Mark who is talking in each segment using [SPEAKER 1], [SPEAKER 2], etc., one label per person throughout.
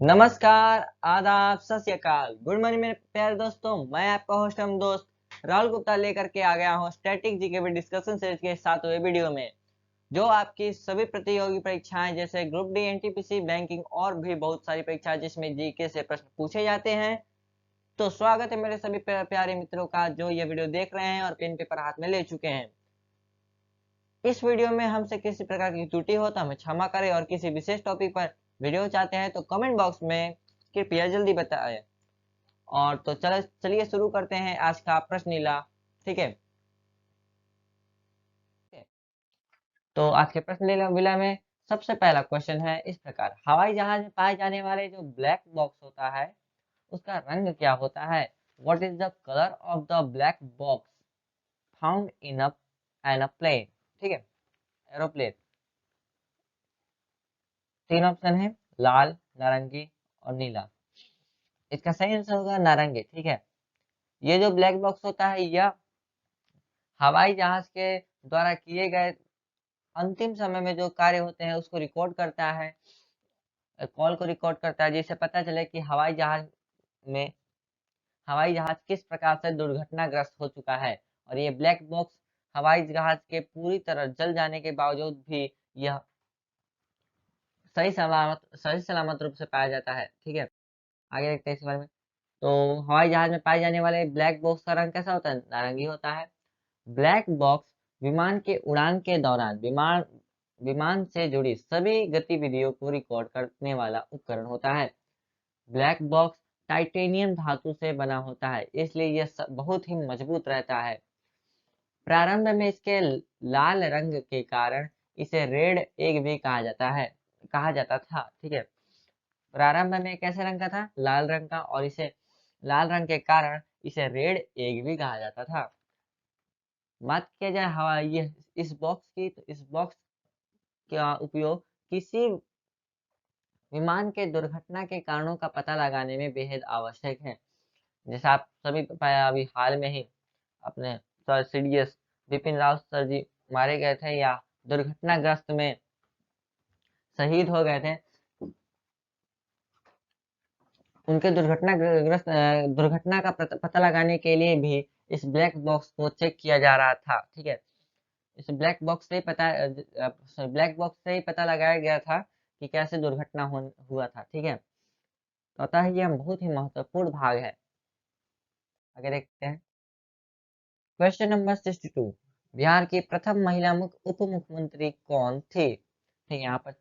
[SPEAKER 1] नमस्कार, आदाब, सत श्री अकाल, गुड मॉर्निंग मेरे प्यारे दोस्तों। मैं आपका होस्ट दोस्त राहुल गुप्ता लेकर के आ गया हूँ static GK with discussion series के 7वें वीडियो में, जो आपकी सभी प्रतियोगी परीक्षाएं जैसे ग्रुप डी, एनटीपीसी, बैंकिंग और भी बहुत सारी परीक्षाएं जिसमें जीके से प्रश्न पूछे जाते हैं। तो स्वागत है मेरे सभी प्यारे मित्रों का जो ये वीडियो देख रहे हैं और पेन पेपर हाथ में ले चुके हैं। इस वीडियो में हमसे किसी प्रकार की त्रुटि हो तो हमें क्षमा करें, और किसी विशेष टॉपिक पर वीडियो चाहते हैं तो कमेंट बॉक्स में कृपया जल्दी बताएं। और तो चलिए शुरू करते हैं आज का प्रश्न नीला। ठीक है, तो आज के प्रश्न नीला में सबसे पहला क्वेश्चन है इस प्रकार। हवाई जहाज में पाए जाने वाले जो ब्लैक बॉक्स होता है उसका रंग क्या होता है? What is the colour of the black box found in a plane? ठीक है, एरोप्लेन। तीन ऑप्शन है, लाल, नारंगी और नीला। इसका सही आंसर होगा नारंगी। ठीक है, ये जो ब्लैक बॉक्स होता है यह हवाई जहाज के द्वारा किए गए अंतिम समय में जो कार्य होते हैं उसको रिकॉर्ड करता है, कॉल को रिकॉर्ड करता है, जिससे पता चले कि हवाई जहाज किस प्रकार से दुर्घटनाग्रस्त हो चुका है। और ये ब्लैक बॉक्स हवाई जहाज के पूरी तरह जल जाने के बावजूद भी यह सही सलामत रूप से पाया जाता है। ठीक है, आगे देखते हैं इस बारे में। तो हवाई जहाज में पाए जाने वाले ब्लैक बॉक्स का रंग कैसा होता है? नारंगी होता है। ब्लैक बॉक्स विमान के उड़ान के दौरान विमान से जुड़ी सभी गतिविधियों को रिकॉर्ड करने वाला उपकरण होता है। ब्लैक बॉक्स टाइटेनियम धातु से बना होता है, इसलिए यह बहुत ही मजबूत रहता है। प्रारंभ में इसके लाल रंग के कारण इसे रेड एग भी कहा जाता था। ठीक है, प्रारंभ में कैसे रंग का था? लाल रंग का, और इसे लाल रंग के कारण इसे रेड एग भी कहा जाता था। बात किया जाए हवा ये इस बॉक्स की, तो इस बॉक्स का उपयोग किसी विमान के दुर्घटना के कारणों का पता लगाने में बेहद आवश्यक है। जैसे आप सभी को पता, अभी हाल में ही अपने sir CDS Bipin Rawat sir ji मारे गए थे या दुर्घटनाग्रस्त में शहीद हो गए थे। उनके दुर्घटना का पता लगाने के लिए भी इस ब्लैक बॉक्स को चेक किया जा रहा था। ठीक है, इस ब्लैक बॉक्स से ही पता लगाया गया था कि कैसे हुआ था। ठीक है, तो अतः यह बहुत ही महत्वपूर्ण भाग है। आगे देखते हैं क्वेश्चन नंबर 62। बिहार की प्रथम महिला उप मुख्यमंत्री कौन थी? ठीक है, यहाँ पर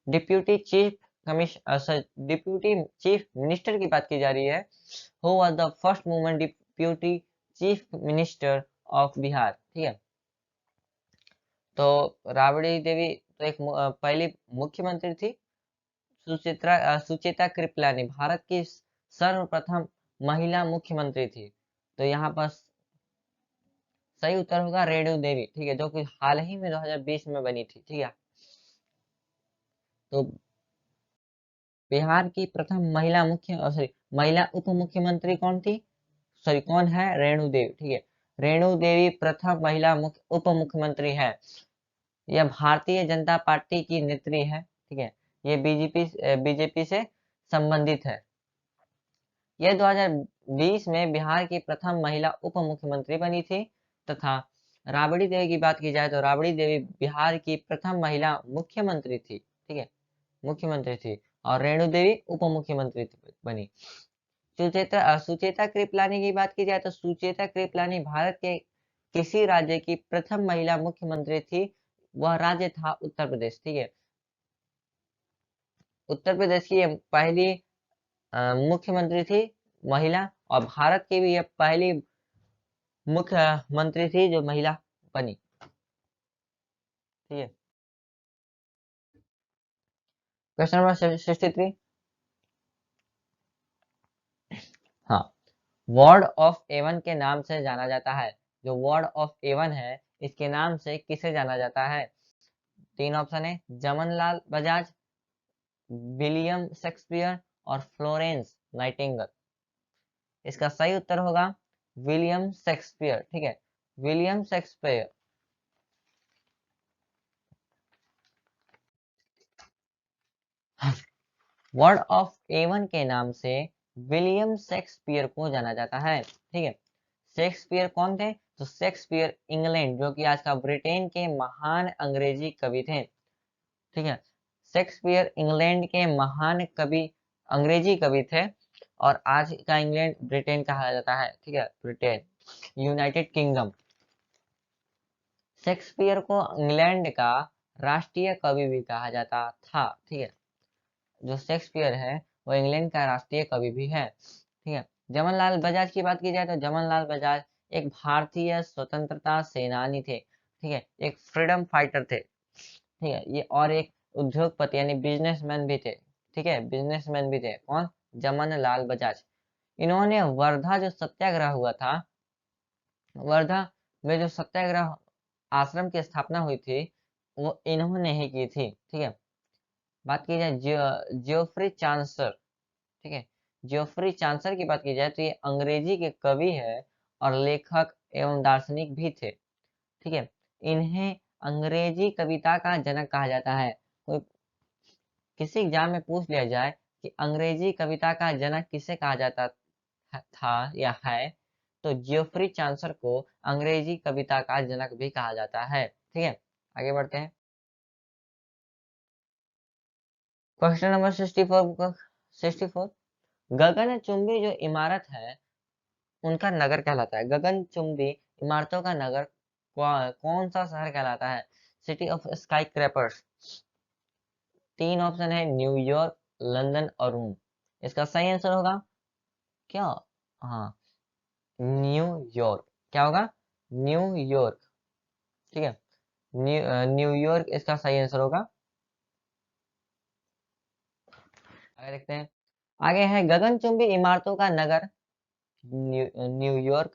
[SPEAKER 1] deputy chief deputy chief minister की बात की जा रही है। Who was the first woman deputy chief minister of Bihar? ठीक है, तो राबड़ी देवी तो एक पहली मुख्यमंत्री थी। सुचेता कृपलानी भारत की सर्वप्रथम महिला मुख्यमंत्री थी। तो यहाँ पर सही उत्तर होगा रेणु देवी। ठीक है, जो कि हाल ही में 2020 में बनी थी। ठीक है, तो बिहार की प्रथम महिला उप मुख्यमंत्री कौन थी? सॉरी, कौन है? रेणु देवी। ठीक है, रेणु देवी प्रथम महिला उप मुख्यमंत्री है। यह भारतीय जनता पार्टी की नेत्री है। ठीक है, ये बीजेपी से संबंधित है। यह 2020 में बिहार की प्रथम महिला उप मुख्यमंत्री बनी थी। तथा राबड़ी देवी की बात की जाए तो राबड़ी देवी बिहार की प्रथम महिला मुख्यमंत्री थी। ठीक है, मुख्यमंत्री थी, और रेणु देवी उप मुख्यमंत्री बनी। सुचेता कृपलानी की बात की जाए तो सुचेता कृपलानी भारत के किसी राज्य की प्रथम महिला मुख्यमंत्री थी। वह राज्य था उत्तर प्रदेश। ठीक है, उत्तर प्रदेश की यह पहली मुख्यमंत्री थी महिला, और भारत की भी यह पहली मुख्यमंत्री थी जो महिला बनी। ठीक है, क्वेश्चन नंबर 63। हाँ, वार्ड ऑफ एवन के नाम से जाना जाता है। जो वार्ड ऑफ एवन है इसके नाम से किसे जाना जाता है? तीन ऑप्शन है, जमनलाल बजाज, विलियम शेक्सपियर और फ्लोरेंस नाइटिंगेल। इसका सही उत्तर होगा विलियम शेक्सपियर। ठीक है, William Shakespeare. Word of Avon के नाम से विलियम शेक्सपियर को जाना जाता है। ठीक है, शेक्सपियर कौन थे? तो शेक्सपियर इंग्लैंड, जो कि आज का ब्रिटेन के महान अंग्रेजी कवि थे। ठीक है, शेक्सपियर इंग्लैंड के महान कवि, अंग्रेजी कवि थे, और आज का इंग्लैंड ब्रिटेन कहा जाता है। ठीक है, ब्रिटेन, यूनाइटेड किंगडम। शेक्सपियर को इंग्लैंड का राष्ट्रीय कवि भी कहा जाता था। ठीक है, जो शेक्सपियर है वो इंग्लैंड का राष्ट्रीय कवि भी है। ठीक है, जमनलाल बजाज की बात की जाए तो जमनलाल बजाज एक भारतीय स्वतंत्रता सेनानी थे। ठीक है, एक फ्रीडम फाइटर थे। ठीक है, ये और एक उद्योगपति यानी बिजनेसमैन भी थे। ठीक है, बिजनेसमैन भी थे। कौन? जमनलाल बजाज। इन्होंने वर्धा जो सत्याग्रह हुआ था, वर्धा में जो सत्याग्रह आश्रम की स्थापना हुई थी, वो इन्होंने ही की थी। ठीक है, बात की जाए जियोफ्री चांसर। ठीक है, जियोफ्री चांसर की बात की जाए तो ये अंग्रेजी के कवि है और लेखक एवं दार्शनिक भी थे। ठीक है, इन्हें अंग्रेजी कविता का जनक कहा जाता है। कोई किसी एग्जाम में पूछ लिया जाए कि अंग्रेजी कविता का जनक किसे कहा जाता था या है, तो जियोफ्री चांसर को अंग्रेजी कविता का जनक भी कहा जाता है। ठीक है, आगे बढ़ते हैं। Question number 64। गगनचुंबी जो इमारत है उनका नगर कहलाता है। गगनचुंबी इमारतों का नगर कौन सा शहर कहलाता है? City of skyscrapers. तीन ऑप्शन है, न्यूयॉर्क, लंदन और रोम। इसका सही आंसर होगा क्या? हाँ, न्यूयॉर्क। क्या होगा? न्यूयॉर्क। ठीक है, न्यूयॉर्क इसका सही आंसर होगा। आगे देखते हैं। आगे है, गगनचुंबी इमारतों का नगर न्यूयॉर्क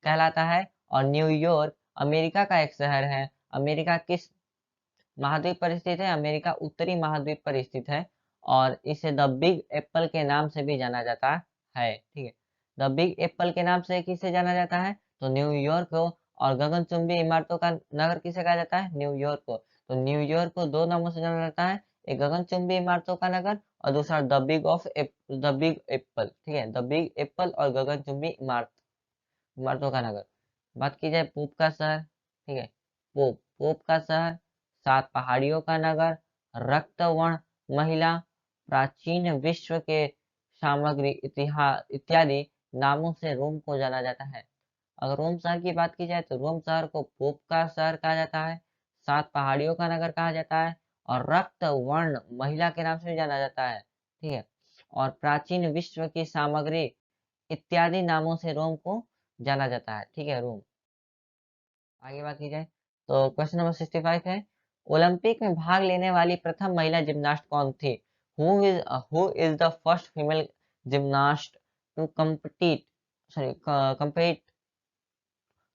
[SPEAKER 1] कहलाता है, और न्यूयॉर्क अमेरिका का एक शहर है। अमेरिका किस महाद्वीप पर स्थित है? अमेरिका उत्तरी महाद्वीप पर स्थित है, और इसे द बिग एप्पल के नाम से भी जाना जाता है। ठीक है, द बिग एप्पल के नाम से किसे जाना जाता है? तो न्यूयॉर्क को। और गगनचुंबी इमारतों का नगर किसे कहा जाता है? न्यूयॉर्क को। तो न्यूयॉर्क को दो नामों से जाना जाता है, एक गगनचुंबी इमारतों का नगर और दूसरा द बिग एप्पल। ठीक है, द बिग एप्पल और गगनचुंबी इमारतों का नगर। बात की जाए पोप का शहर। ठीक है, पोप का शहर, सात पहाड़ियों का नगर, रक्तवर्ण महिला, प्राचीन विश्व के सामग्री, इतिहास इत्यादि नामों से रोम को जाना जाता है। अगर रोम शहर की बात की जाए तो रोम शहर को पोप का शहर कहा जाता है, सात पहाड़ियों का नगर कहा जाता है, और रक्त वर्ण महिला के नाम से भी जाना जाता है। ठीक है, और प्राचीन विश्व की सामग्री इत्यादि नामों से रोम को जाना जाता है। ठीक है, रोम। आगे बात की जाए तो क्वेश्चन नंबर 65 है, ओलंपिक में भाग लेने वाली प्रथम महिला जिम्नास्ट कौन थी? Who is the first female gymnast to compete sorry compete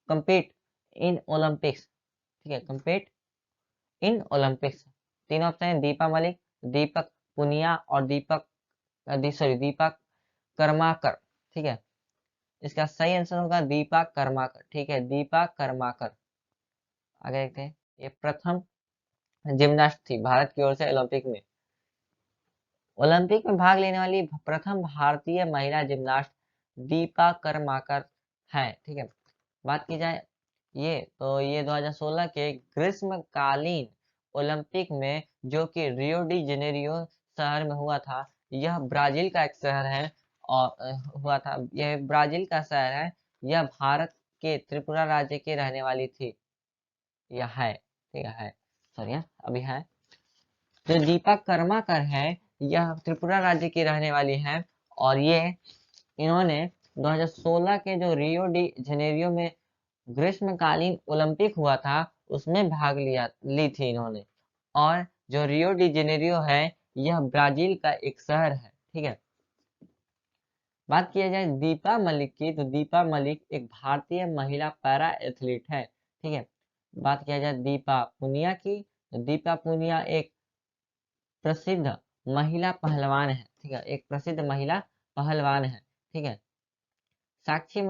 [SPEAKER 1] compete in Olympics? ठीक है, compete इन ओलंपिक्स। तीन ऑप्शन है, दीपा मलिक, दीपक पुनिया और दीपा कर्माकर। ठीक है, इसका सही आंसर होगा दीपा कर्माकर। ठीक है, दीपा कर्माकर। आगे देखते हैं। ये प्रथम जिम्नास्ट थी भारत की ओर से ओलंपिक में। ओलंपिक में भाग लेने वाली प्रथम भारतीय महिला जिम्नास्ट दीपा कर्माकर है। ठीक है, बात की जाए ये 2016 के ग्रीष्मकालीन ओलंपिक में, जो कि रियो डी जेनेरियो शहर में हुआ था, यह ब्राजील का एक शहर है, और हुआ था, यह ब्राजील का शहर है। यह भारत के त्रिपुरा राज्य की रहने वाली थी, यह है। ठीक है, सॉरी अभी है। जो दीपा कर्माकर है, यह त्रिपुरा राज्य की रहने वाली है, और ये इन्होंने 2016 के जो रियो डी जेनेरियो में ग्रीष्मकालीन ओलंपिक हुआ था उसमें ली थी इन्होंने। और जो रियो डी जेनेरियो है, यह ब्राजील का एक शहर है। ठीक है, बात किया जाए दीपा मलिक की, तो दीपा मलिक एक भारतीय महिला पैरा एथलीट है। ठीक है, बात किया जाए दीपा पुनिया की, तो दीपा पुनिया एक प्रसिद्ध महिला पहलवान है। ठीक है, एक प्रसिद्ध महिला पहलवान है। ठीक है, साक्षी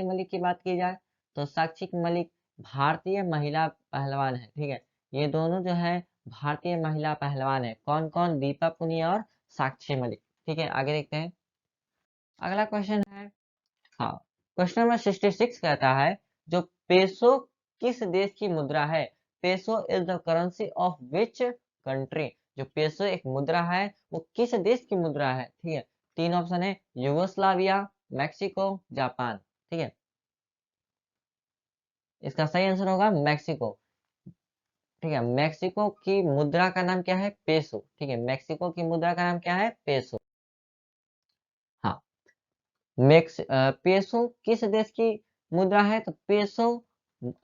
[SPEAKER 1] मलिक की बात की जाए तो साक्षी मलिक भारतीय महिला पहलवान है। ठीक है, ये दोनों जो है भारतीय महिला पहलवान है। कौन कौन? दीपा पुनिया और साक्षी मलिक। ठीक है, आगे देखते हैं। अगला क्वेश्चन है, हाँ, क्वेश्चन नंबर 66 कहता है, जो पेसो किस देश की मुद्रा है? Peso is the currency of which country? जो पेसो एक मुद्रा है वो किस देश की मुद्रा है? ठीक है, तीन ऑप्शन है, यूगोस्लाविया, मैक्सिको, जापान। ठीक है, इसका सही आंसर होगा मैक्सिको। ठीक है, मैक्सिको की मुद्रा का नाम क्या है? पेसो। ठीक है, मैक्सिको की मुद्रा का नाम क्या है? पेसो। हाँ, पेसो किस देश की मुद्रा है? तो पेसो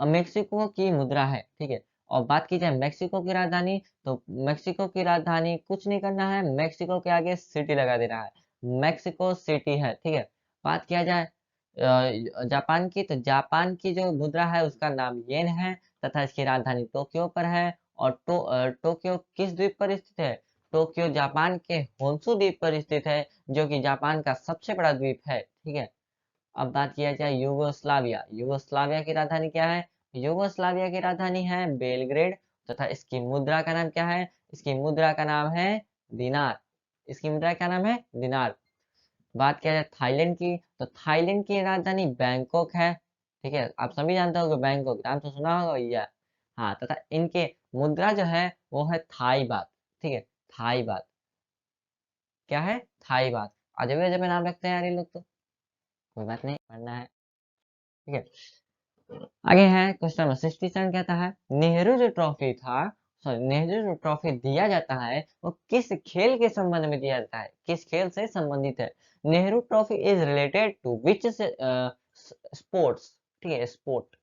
[SPEAKER 1] मेक्सिको की मुद्रा है। ठीक है, और बात की जाए मेक्सिको की राजधानी, तो मेक्सिको की राजधानी कुछ नहीं करना है, मेक्सिको के आगे सिटी लगा देना है, मेक्सिको सिटी है। ठीक है, बात किया जाए जापान की, तो जापान की जो मुद्रा है उसका नाम येन है तथा इसकी राजधानी टोक्यो पर है। और टोक्यो किस द्वीप पर स्थित है? टोक्यो जापान के होन्शु द्वीप पर स्थित है, जो कि जापान का सबसे बड़ा द्वीप है। ठीक है, अब बात किया जाए यूगोस्लाविया। यूगोस्लाविया की राजधानी क्या है? यूगोस्लाविया की राजधानी है बेलग्रेड तथा इसकी मुद्रा का नाम क्या है? इसकी मुद्रा का नाम है दिनार। इसकी मुद्रा का नाम है दिनार। बात किया जाए थाईलैंड की, तो थाईलैंड की राजधानी बैंकॉक है। ठीक है, आप सभी जानते हो बैंकॉक, नाम तो सुना होगा भैया। हाँ, तथा इनके मुद्रा जो है वो है थाई बात। ठीक है, थाई बात क्या है? थाई बात। अजब अजब नाम रखते हैं यार ये लोग तो, कोई बात नहीं, पढ़ना है। ठीक है, आगे है क्वेश्चन नंबर 67 कहता है, नेहरू जो ट्रॉफी था, सॉरी, नेहरू जो ट्रॉफी दिया जाता है वो किस खेल के संबंध में दिया जाता है? किस खेल से संबंधित है? Nehru trophy is related to which sports? ठीक है, स्पोर्ट,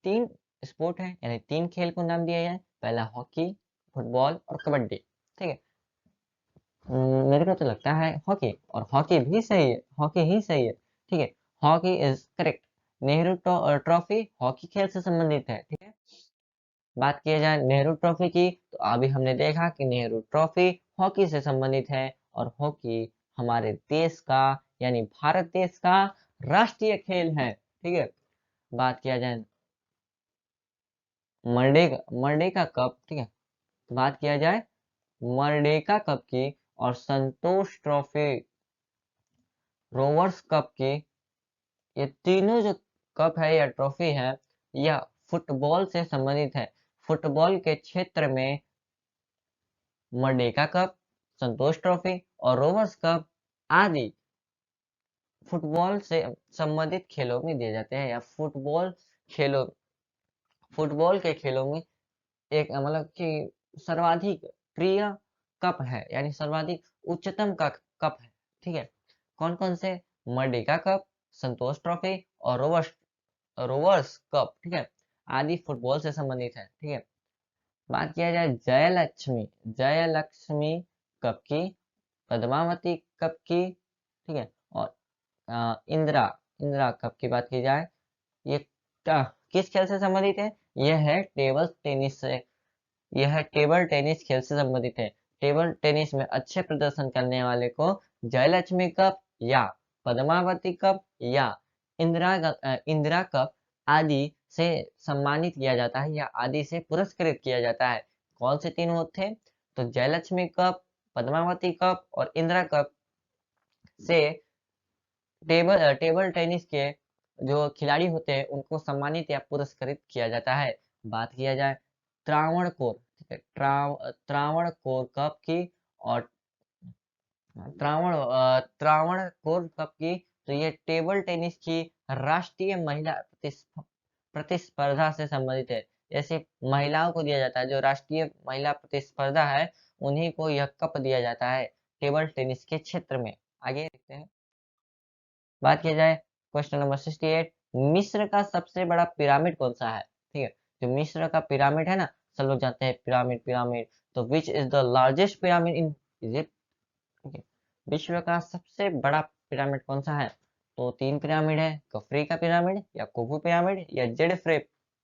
[SPEAKER 1] तीन स्पोर्ट है, यानी तीन खेल को नाम दिया जाए, पहला हॉकी, फुटबॉल और कबड्डी। ठीक है, मेरे को तो लगता है हॉकी, और हॉकी भी सही है, हॉकी ही सही है। ठीक है, hockey is correct. Nehru trophy hockey खेल से संबंधित है। ठीक है, बात किया जाए नेहरू ट्रॉफी की, तो अभी हमने देखा कि नेहरू ट्रॉफी हॉकी से संबंधित है, और हॉकी हमारे देश का, यानी भारत देश का राष्ट्रीय खेल है। ठीक है, बात किया जाए मर्डेका कप। ठीक है, तो बात किया जाए मर्डेका कप की और संतोष ट्रॉफी, रोवर्स कप की, ये तीनों जो कप है या ट्रॉफी है, यह फुटबॉल से संबंधित है। फुटबॉल के क्षेत्र में मर्डेका कप, संतोष ट्रॉफी और रोवर्स कप आदि फुटबॉल से संबंधित खेलों में दिए जाते हैं, या खेलों फुटबॉल के खेलों में एक मतलब कि सर्वाधिक प्रिय कप है, यानी सर्वाधिक उच्चतम का कप है। ठीक है, कौन कौन से? मर्डेका कप, संतोष ट्रॉफी और रोवर्स कप। ठीक है, आदि फुटबॉल से संबंधित है। ठीक है, बात किया जाए जयलक्ष्मी कप की, पद्मावती कप की। ठीक है, और इंदिरा इंदिरा कप की बात की जाए, ये किस खेल से संबंधित है? यह है टेबल टेनिस खेल से संबंधित है। टेबल टेनिस में अच्छे प्रदर्शन करने वाले को जयलक्ष्मी कप या पद्मावती कप या इंदिरा कप आदि से सम्मानित किया जाता है, या आदि से पुरस्कृत किया जाता है। कौन से तीन होते? तो जयलक्ष्मी कप, पद्मावती कप और इंदिरा कप से टेबल टेनिस के जो खिलाड़ी होते हैं उनको सम्मानित या पुरस्कृत किया जाता है। बात किया जाए त्रावणकोर, ठीक है, त्रावणकोर कप की और त्रावणकोर कप की, तो ये टेबल टेनिस की राष्ट्रीय महिला प्रतिस्पर्धा से संबंधित है। जैसे महिलाओं को दिया जाता है, जो राष्ट्रीय महिला प्रतिस्पर्धा है उन्हीं को यह कप दिया जाता है टेबल टेनिस के क्षेत्र में। आगे देखते हैं, बात की जाए क्वेश्चन नंबर 68, मिस्र का सबसे बड़ा पिरामिड कौन सा है? ठीक है, जो मिस्र का पिरामिड है ना, सब लोग जानते हैं पिरामिड पिरामिड, तो which is the largest pyramid in Egypt? ठीक है, विश्व का सबसे बड़ा पिरामिड कौन सा है? तो तीन पिरामिड है, कफरी का पिरामिड या कुफू पिरामिड या जेडफ्रे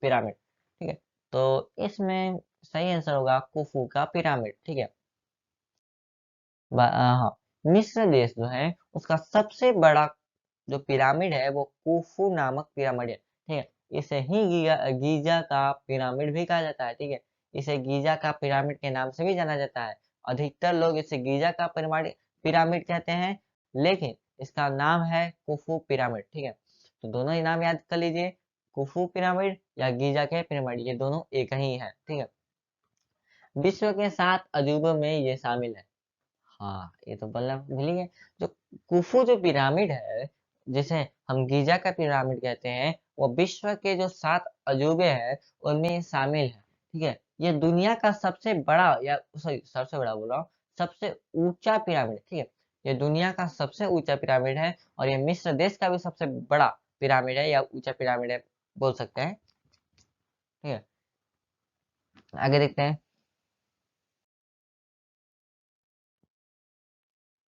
[SPEAKER 1] पिरामिड। ठीक है, तो इसमें सही आंसर होगा कुफू का पिरामिड। ठीक है, हाँ, मिस्र देश जो है उसका सबसे बड़ा जो पिरामिड है वो कुफू नामक पिरामिड है। ठीक है, इसे ही गीजा का पिरामिड भी कहा जाता है। ठीक है, इसे गीजा का पिरामिड के नाम से भी जाना जाता है। अधिकतर लोग इसे गीजा का पिरामिड कहते हैं, लेकिन इसका नाम है कुफू पिरामिड। ठीक है, तो दोनों ही नाम याद कर लीजिए, कुफू पिरामिड या गीजा के पिरामिड, ये दोनों एक ही है। ठीक है, विश्व के 7 अजूबों में ये शामिल है। हाँ, ये तो बोलना भूल ही गए। जो कुफू जो पिरामिड है, जिसे हम गीजा का पिरामिड कहते हैं, वो विश्व के जो 7 अजूबे हैं उनमें ये शामिल है। ठीक है, ये दुनिया का सबसे बड़ा, या सॉरी सबसे बड़ा बोल रहा हूँ, सबसे ऊंचा पिरामिड। ठीक है, ये दुनिया का सबसे ऊंचा पिरामिड है, और ये मिस्र देश का भी सबसे बड़ा पिरामिड है या ऊंचा पिरामिड है बोल सकते हैं। ठीक है, आगे देखते हैं।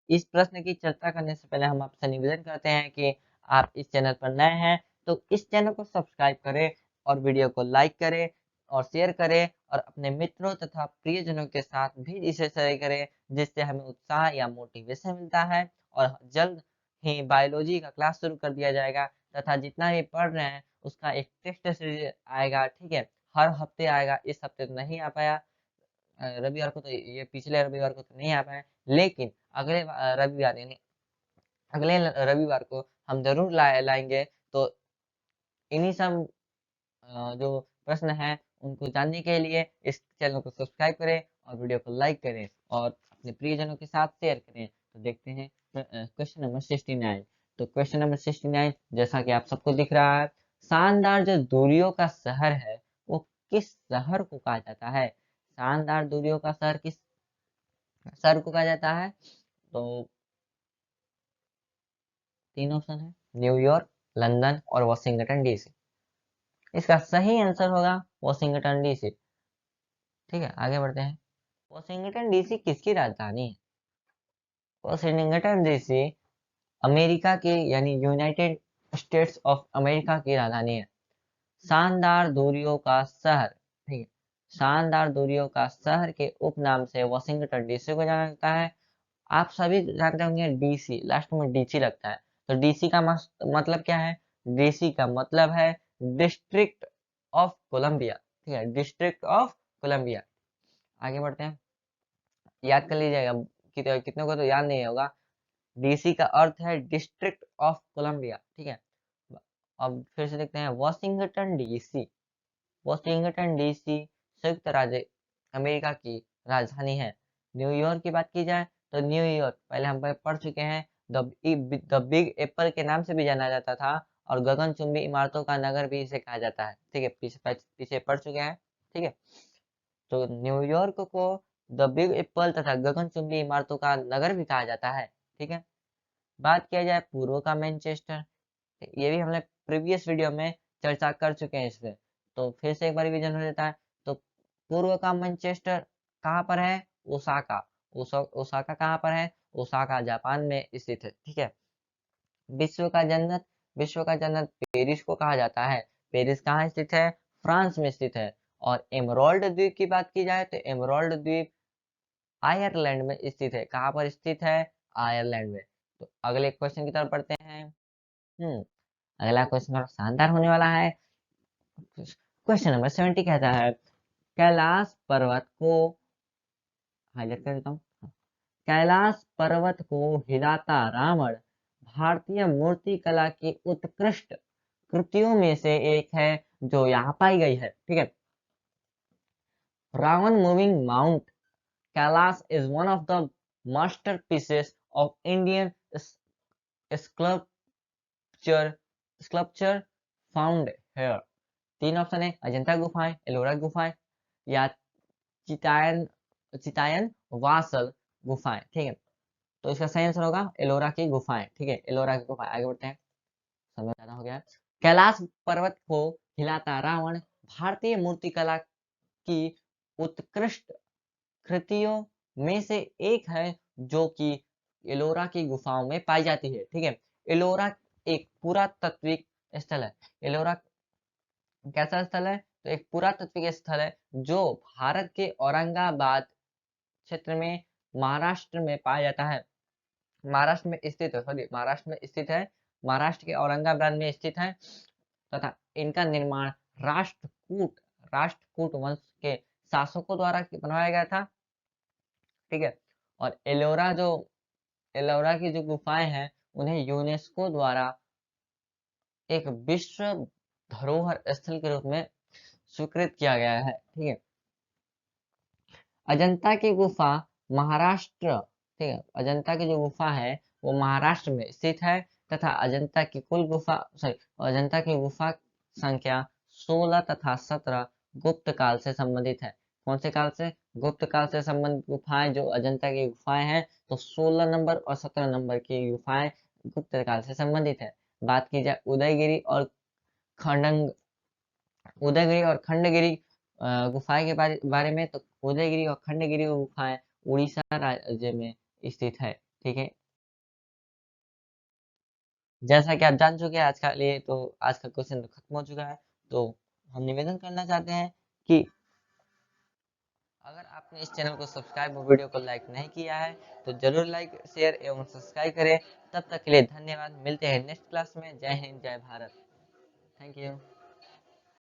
[SPEAKER 1] इस प्रश्न की चर्चा करने से पहले हम आपसे निवेदन करते हैं कि आप इस चैनल पर नए हैं तो इस चैनल को सब्सक्राइब करें और वीडियो को लाइक करें और शेयर करें, और अपने मित्रों तथा प्रियजनों के साथ भी इसे शेयर करें, जिससे हमें उत्साह या मोटिवेशन मिलता है। और जल्द ही बायोलॉजी का क्लास शुरू कर दिया जाएगा, तथा जितना भी पढ़ रहे हैं उसका एक टेस्ट सीरीज आएगा। ठीक है, हर हफ्ते आएगा, इस हफ्ते तो नहीं आ पाया, रविवार को, तो ये पिछले रविवार को तो नहीं आ पाए, लेकिन अगले रविवार यानी अगले रविवार को हम जरूर लाएंगे। तो इन्हीं सब जो प्रश्न हैं उनको जानने के लिए इस चैनल को सब्सक्राइब करें और वीडियो को लाइक करें और अपने प्रियजनों के साथ शेयर करें। तो देखते हैं क्वेश्चन नंबर 69। तो क्वेश्चन नंबर 69 जैसा कि आप सबको दिख रहा है, शानदार जो दूरियों का शहर है वो किस शहर को कहा जाता है? शानदार दूरियों का शहर किस शहर को कहा जाता है? तो 3 ऑप्शन है, न्यूयॉर्क, लंदन और वॉशिंगटन डीसी। इसका सही आंसर होगा वॉशिंगटन डीसी। ठीक है, आगे बढ़ते हैं। वॉशिंगटन डीसी किसकी राजधानी है? वॉशिंगटन डीसी अमेरिका की यानी यूनाइटेड स्टेट्स ऑफ अमेरिका की राजधानी है। शानदार दूरियों का शहर, ठीक है, शानदार दूरियों का शहर के उपनाम से वॉशिंगटन डीसी को जाना जाता है। आप सभी जानते होंगे डीसी, लास्ट में डीसी लगता है, तो डीसी का मतलब क्या है? डीसी का मतलब है डिस्ट्रिक्ट ऑफ कोलंबिया। ठीक है, डिस्ट्रिक्ट ऑफ कोलंबिया। आगे बढ़ते हैं, याद कर लीजिएगा, कितने को तो याद नहीं होगा। डीसी का अर्थ है डिस्ट्रिक्ट ऑफ कोलंबिया। ठीक है, अब फिर से देखते हैं, वॉशिंगटन डीसी, वॉशिंगटन डीसी संयुक्त राज्य अमेरिका की राजधानी है। न्यूयॉर्क की बात की जाए तो न्यूयॉर्क पहले हम पढ़ चुके हैं, द बिग एप्पल के नाम से भी जाना जाता था, और गगनचुंबी इमारतों का नगर भी इसे कहा जाता है। ठीक है, पीछे पीछे पढ़ चुके हैं। ठीक है, तो न्यूयॉर्क को द बिग एप्पल तथा गगनचुंबी इमारतों का नगर भी कहा जाता है। ठीक है, बात किया जाए पूर्व का मैनचेस्टर, ये भी हमने प्रीवियस वीडियो में चर्चा कर चुके हैं इससे, तो फिर से एक बार रिवीजन हो जाता है। तो पूर्व का मैनचेस्टर कहाँ पर है? ओसाका। ओसाका कहाँ पर है? ओसाका जापान में स्थित है। ठीक है, विश्व का जन्नत, विश्व का जन्नत पेरिस को कहा जाता है। पेरिस कहाँ स्थित है? फ्रांस में स्थित है। और एमरोल्ड द्वीप की बात की जाए तो एमरोल्ड द्वीप आयरलैंड में स्थित है। कहाँ पर स्थित है? आयरलैंड में। तो अगले क्वेश्चन की तरफ बढ़ते हैं। हम्म अगला क्वेश्चन थोड़ा शानदार होने वाला है। क्वेश्चन नंबर 70 कहता है, कैलाश पर्वत को हाईलाइट कर देता हूँ। कैलाश पर्वत को हिलाता रावण भारतीय मूर्ति कला की उत्कृष्ट कृतियों में से एक है जो यहाँ पाई गई है। ठीक है, Ravana moving Mount Kailash is one of the masterpieces of Indian sculpture sculpture found here। 3 option है, अजंता गुफाएं, एलोरा गुफाएं या चितायन चितायन वासल गुफाएं। ठीक है, तो इसका सही आंसर होगा एलोरा की गुफाएं। ठीक है, एलोरा की गुफाएं। आगे बढ़ते हैं, समय ज्यादा हो गया। कैलाश पर्वत को हिलाता रावण भारतीय मूर्तिकला की उत्कृष्ट कृतियों में से एक है जो कि एलोरा की गुफाओं में पाई जाती है। ठीक है, एलोरा एक पुरातात्विक स्थल है। एलोरा कैसा स्थल है? तो एक पुरातात्विक स्थल है जो भारत के औरंगाबाद क्षेत्र में महाराष्ट्र में पाया जाता है। महाराष्ट्र में स्थित है, सॉरी महाराष्ट्र में स्थित है, महाराष्ट्र के औरंगाबाद में स्थित है, तथा इनका निर्माण राष्ट्रकूट राष्ट्रकूट वंश के शासकों द्वारा बनवाया गया था। ठीक है। और एलोरा की जो गुफाएं हैं उन्हें यूनेस्को द्वारा एक विश्व धरोहर स्थल के रूप में स्वीकृत किया गया है। ठीक है। अजंता की गुफा महाराष्ट्र, ठीक है, अजंता की जो गुफा है वो महाराष्ट्र में स्थित है तथा अजंता की गुफा संख्या 16 तथा 17 गुप्त काल से संबंधित है। कौन से काल से? गुप्त काल से संबंधित गुफाएं जो अजंता की गुफाएं हैं, तो 16 नंबर और 17 नंबर की गुफाएं गुप्त काल से संबंधित है। बात की जाए खंडंग उदयगिरी और खंडगिरी गुफाएं के बारे में, तो उदयगिरी और खंडगिरी गुफाएं उड़ीसा राज्य में स्थित है। ठीक है। जैसा कि आप जान चुके हैं आज का लिए, तो आज का क्वेश्चन तो खत्म हो चुका है। तो हम निवेदन करना चाहते हैं कि अगर आपने इस चैनल को सब्सक्राइब और वीडियो को लाइक नहीं किया है तो जरूर लाइक शेयर एवं सब्सक्राइब करें। तब तक के लिए धन्यवाद। मिलते हैं नेक्स्ट क्लास में। जय हिंद, जय भारत। Thank you.